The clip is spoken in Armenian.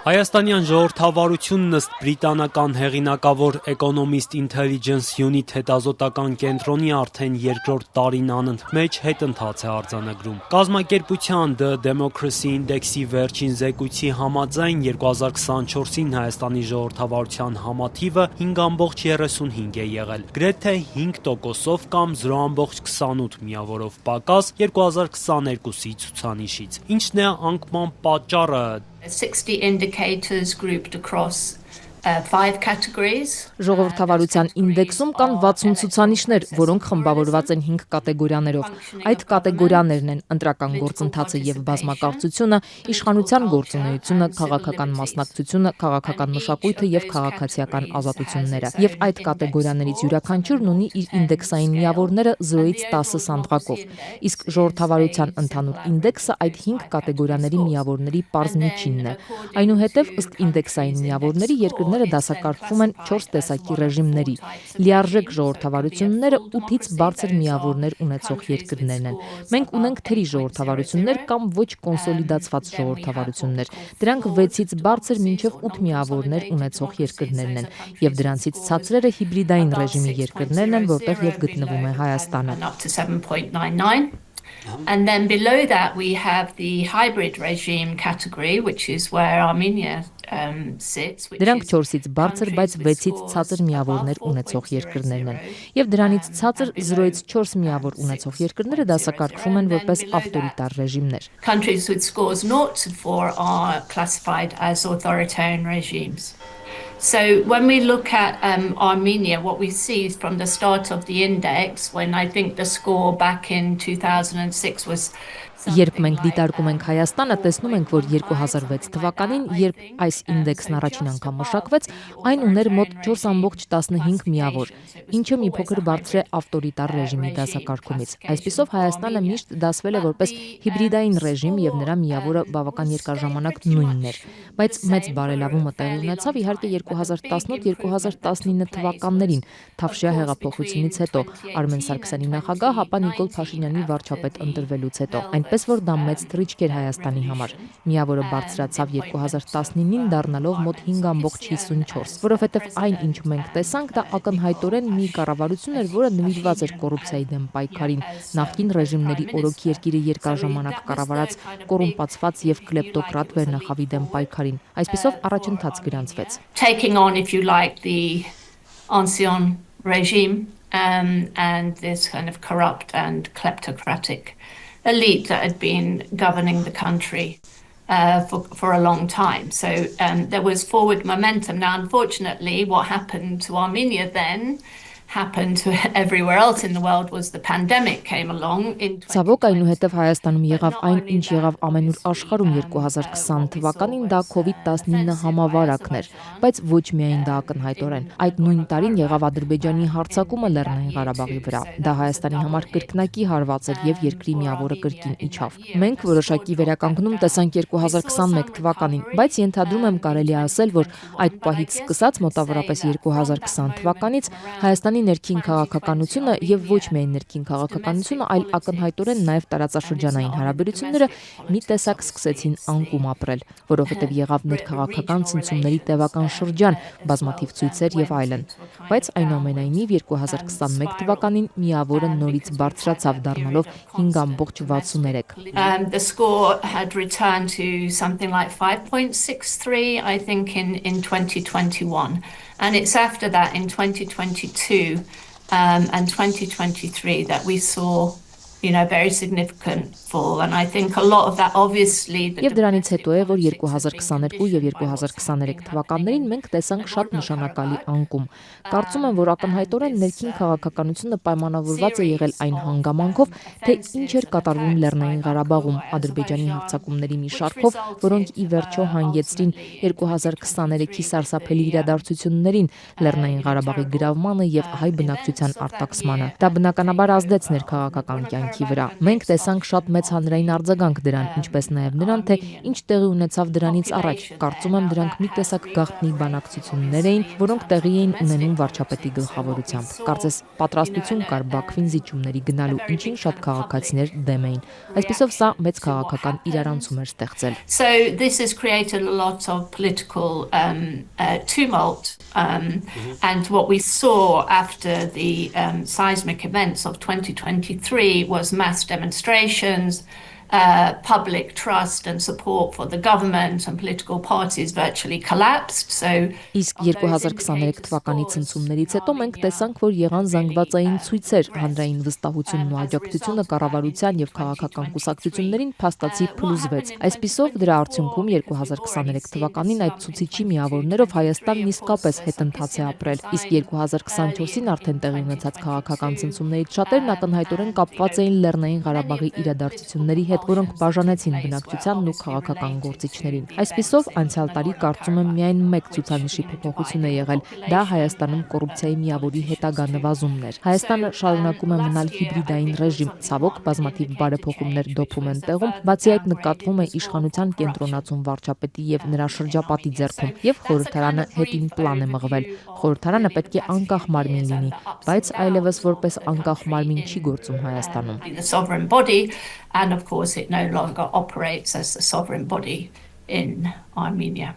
Հայաստանյան ժողովրդավարությունն ըստ բրիտանական հեղինակավոր Economist Intelligence Unit հետազոտական կենտրոնի արդեն երկրորդ տարին անընդմեջ հետընթաց է արձանագրում։ Կազմակերպության The Democracy Index-ի վերջին զեկույցի համաձայն 2024-ին Հայաստանի ժողովրդավարության համաթիվը 5.35 է եղել, գրեթե 5%-ով կամ 0.28 միավորով պակաս 2022-ի ցուցանիշից։ Ինչն է անկման պատճառը։ 60 indicators grouped across 5 categories. Ժողովրդավարության ինդեքսում կան 60 ցուցանիշներ, որոնք խմբավորված են 5 կատեգորիաներով։ Այդ կատեգորիաներն են ընտրական գործընթացը եւ բազմակարծությունը, իշխանության գործունեությունը, քաղաքական մասնակցությունը, քաղաքական մշակույթը եւ քաղաքացիական ազատությունները։ Եվ այդ կատեգորիաներից յուրաքանչյուրն ունի իր ինդեքսային միավորները 0-ից 10 սանդղակով։ Իսկ ժողովրդավարության ընդհանուր ինդեքսը այդ 5 կատեգորիաների միավորների պարզ միջինն է։ Այնուհետև ըստ ինդեքսային միավորների երկրները դասակարգվում են 4 տեսակի ռեժիմների։ Լիարժեք ժողովրդավարությունները 8-ից բարձր միավորներ ունեցող երկրներն են։ Մենք ունենք թերի ժողովրդավարություններ կամ ոչ կոնսոլիդացված ժողովրդավարություններ։ Դրանք 6-ից բարձր մինչև 8 միավորներ ունեցող երկրներն են, եւ դրանցից ցածրերը հիբրիդային ռեժիմի երկրներն են, որտեղ եւ գտնվում է Հայաստանը։ And then below that we have the hybrid regime category, which is where Armenia sits. Դրանք 4-ից բարձր, բայց 6-ից ցածր միավորներ ունեցող երկրներն են։ Եվ դրանից ցածր 0-ից 4 միավոր ունեցող երկրները դասակարգվում են որպես ավտորիտար ռեժիմներ։ Countries with scores 0 to 4 are classified as authoritarian regimes. So when we look at Armenia, what we see from the start of the index, when I think the score back in 2006 was Երբ մենք դիտարկում ենք Հայաստանը, տեսնում ենք, որ 2006 թվականին, երբ այս ինդեքսն առաջին անգամ մշակվեց, այն ուներ մոտ 4.15 միավոր, ինչը մի փոքր բարձր է ավտորիտար ռեժիմի դասակարգումից։ Այսպիսով Հայաստանը միշտ դասվել է որպես հիբրիդային ռեժիմ եւ նրա միավորը բավական երկար ժամանակ նույնն էր։ Բայց մեծ բարելավումը տեղի ունեցավ իհարկե 2018-2019 թվականներին, Թավշյա հեղափոխությունից հետո, Արմեն Սարգսյանի նախագահ, հապա Նիկոլ Փաշինյանի վարչապետ ընտրվելուց հետո։ Այնպես որ դա մեծ թռիչք էր Հայաստանի համար։ Միավորը բարձրացավ 2019-ին դառնալով մոտ 5.54, որովհետև այն, ինչ մենք տեսանք, դա ակնհայտորեն մի կառավարություն էր, որը նվիրված էր կոռուպցիայի դեմ պայքարին, նախկին ռեժիմների օրոք երկիրը երկար ժամանակ կառավարած կոռումպացված եւ կլեպտոկրատ վերնախավի դեմ պայքարին։ Այսպիսով առաջընթաց գրանցվեց։ Taking on, if you like, the ancien regime and this kind of corrupt and kleptocratic elite that had been governing the country for a long time. So there was forward momentum. Now, unfortunately, what happened to Armenia then happened to everywhere else in the world was the pandemic came along in Ցավոք այնուհետև Հայաստանում եղավ այն, ինչ եղավ ամենուր աշխարհում 2020 թվականին, դա COVID-19 համավարակն էր, բայց ոչ միայն դա ակնհայտորեն։ Այդ նույն տարին եղավ Ադրբեջանի հարձակումը Լեռնային Ղարաբաղի վրա։ Դա Հայաստանի համար կրկնակի հարված էր եւ երկրի միավորը կրկին իջավ։ Մենք որոշակի վերականգնում տեսանք 2021 թվականին, բայց ենթադրում եմ կարելի է ասել, որ այդ պահից սկսած մոտավորապես 2020 թվականից Հայաստանի ներքին քաղաքականությունը եւ ոչ միայն ներքին քաղաքականությունը, այլ ակնհայտորեն նաեւ տարածաշրջանային հարաբերությունները մի տեսակ սկսեցին անկում ապրել, որովհետեւ եղավ ներքաղաքական ցնցումների տևական շրջան, բազմաթիվ ցույցեր եւ այլն։ Բայց այնուամենայնիվ 2021 թվականին միավորը նորից բարձրացավ դառնալով 5.63. The score had returned to something like 5.63, I think, in 2021. And it's after that in 2022 and 2023 that we saw, very significant fall. And I think a lot of that obviously... Եվ դրանից հետո է, որ 2022 եւ 2023 թվականներին մենք տեսանք շատ նշանակալի անկում։ Կարծում եմ, որ ակնհայտորեն ներքին քաղաքականությունը պայմանավորված է եղել այն հանգամանքով, թե ինչ էր կատարվում Լեռնային Ղարաբաղում Ադրբեջանի հարձակումների մի շարքով, որոնք ի վերջո հանգեցրին 2023-ի սարսափելի իրադարձություններին, Լեռնային Ղարաբաղի գրավմանը եւ հայ բնակչության արտաքսմանը։ Դա բնականաբար ազդեց ներքաղաքական կյանքին կյանքի վրա։ Մենք տեսանք շատ մեծ հանրային արձագանք դրան, ինչպես նաև նրան, թե ինչ տեղի ունեցավ դրանից առաջ։ Կարծում եմ դրանք մի տեսակ գաղտնի բանակցություններ էին, որոնք տեղի էին ունենում վարչապետի գլխավորությամբ։ Կարծես պատրաստություն կար Բաքվին զիջումների գնալու, ինչին շատ քաղաքացիներ դեմ էին։ Այսպիսով սա մեծ քաղաքական իրարանցում էր ստեղծել։ So this has created a lot of political tumult, and what we saw after the seismic events of 2023 was mass demonstrations, public trust and support for the government and political parties virtually collapsed. So Իսկ 2023 թվականի ցնցումներից հետո մենք տեսանք, որ եղան զանգվածային ցույցեր, հանրային վստահությունն ու աջակցությունը կառավարության եւ քաղաքական կուսակցություններին փաստացի փլուզվեց։ Այսպիսով դրա արդյունքում 2023 թվականին այդ ցուցիչի միավորներով Հայաստանն իսկապես հետընթաց է ապրել, իսկ 2024-ին արդեն տեղի ունեցած քաղաքական ցնցումներից շատերն ակնհայտորեն կապված էին Լեռնային Ղարաբաղի իրադարձությունների հետ, որոնք բաժանեցին բնակչությանն ու քաղաքական գործիչներին։ Այսպիսով անցյալ տարի կարծում եմ միայն մեկ ցուցանիշի փոփոխություն է եղել, դա Հայաստանում կոռուպցիայի միավորի հետագա նվազումն էր։ Հայաստանը շարունակում է մնալ հիբրիդային ռեժիմ, ցավոք բազմաթիվ բարեփոխումներ դոփում են տեղում, բացի այդ նկատվում է իշխանության կենտրոնացում վարչապետի եւ նրա շրջապատի ձեռքում, եւ խորհրդարանը հետին պլան է մղվել։ Խորհրդարանը պետք է անկախ մարմին լինի, բայց այլևս որպես անկախ մարմին չի գործում Հայաստանում։ the sovereign body, and of course it no longer operates as the sovereign body in Armenia.